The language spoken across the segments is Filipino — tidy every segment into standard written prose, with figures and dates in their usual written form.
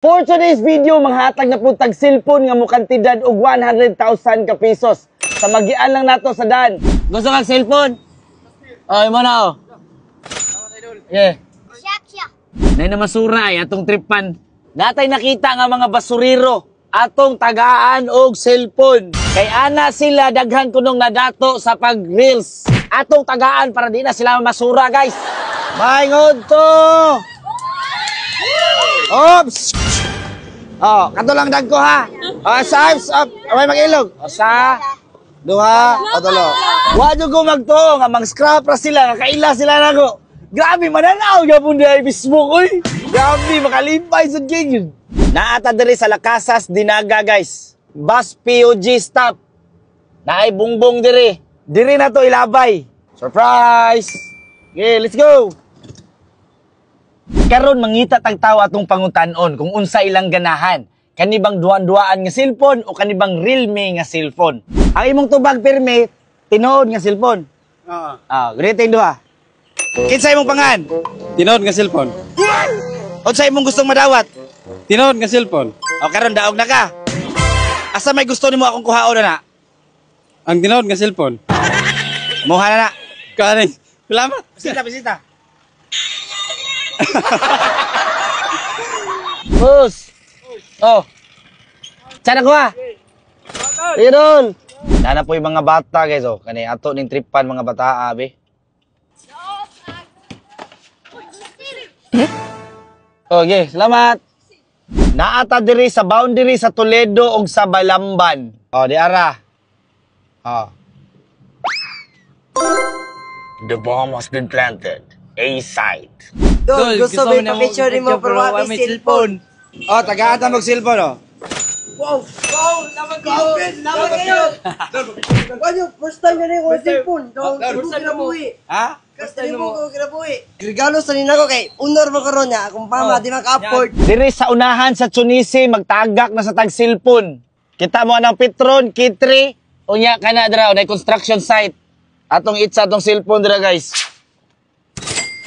For today's video, manghatag na po tag cellphone nga mukantidad og 100,000 ka pesos. Sa magian lang nato sa daan. Gusto kang cellphone? Oh, imo na oh. Yeah. Nay na masuray atong tripan. Natay nakita nga mga basuriro atong tagaan og cellphone. Kay ana sila daghan kunong nadato sa pag-reels. Atong tagaan para di na sila masura, guys. Maingod to. Oops! Oh, kato lang dagko ha. Sa may mag-ilog. Sa duha o tulo. Wa jud ko magtuo nga mag-scrap ra sila, nga kaila sila nako. Grabe mananaw gyapon di ay mismo oy. Grabe makalimpay sa gig. Naata diri sa Lakasas Dinaga, guys. Bus POG stop. Naay bungbong diri. Diri na to ilabay. Surprise! Okay, let's go. Karon mangita tag tawo atong pangutan-on kung unsa ilang ganahan. Kanibang duan-duaan nga cellphone o kanibang Realme nga cellphone. Ang imong tubag pirmi, tinuod nga cellphone. Oo. Greeting duha. Kinsa imong pangan? Tinood nga cellphone. Unsa imong gustong madawat? Tinood nga cellphone. O karon daog na ka. Asa may gusto nimo akong kuhaon na? Ang tinood nga cellphone. Moha na. Kaning. Salamat. Bisita. Bus. Oh. Sana ko ha. Ayun. Nana po yung mga bata, guys. Oh. Kani ato ning tripan mga bata, be. Okay, salamat. Naata diri sa boundary sa Toledo ug sa Balamban. Oh, di ara. Oh. The bomb has been planted. A-site. Dol, gusto mo pa-picture mo pero wala may cellphone. Oh, tagaan mo cellphone, oh. Wow! Wow! Laman kayo! Ano? First time ganyan ko cellphone. First time mo kinabuhi. Ha? First time mo ko kinabuhi. Regalo sa nina ko kay Unor mo karon niya. Kung pama, di maka-afford. Diri sa unahan sa Tunisi, magtagak na sa tag cellphone. Kita mo anang Petron, Kitri, unya ka na dira, na construction site. Atong itsa atong cellphone dira, guys.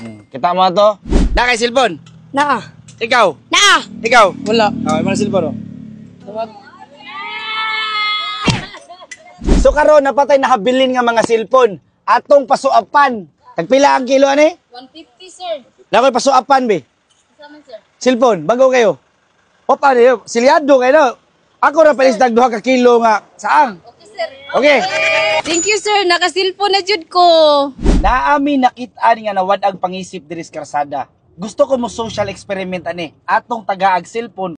Kita mo to? Na kay cellphone? Naa. Ikaw? Naa. Ikaw? Wala. Oh, imo na cellphone, oh. So karon napatay nakabilin nga mga cellphone. Atong pasuapan. Tagpila ang kilo ani? 150, sir. Nakoy pasuapan be. Kasama, sir. Cellphone, bago kayo. O paano yun? Silyado kayo no? Ako na palis dagduha ka kilo nga. Saan? Okay, sir. Okay. Thank you, sir. Nakasilpo na jud ko. Naami nakita nga nawad ang pangisip diri sa karsada. Gusto ko mo social experiment ani. Atong tagaag cellphone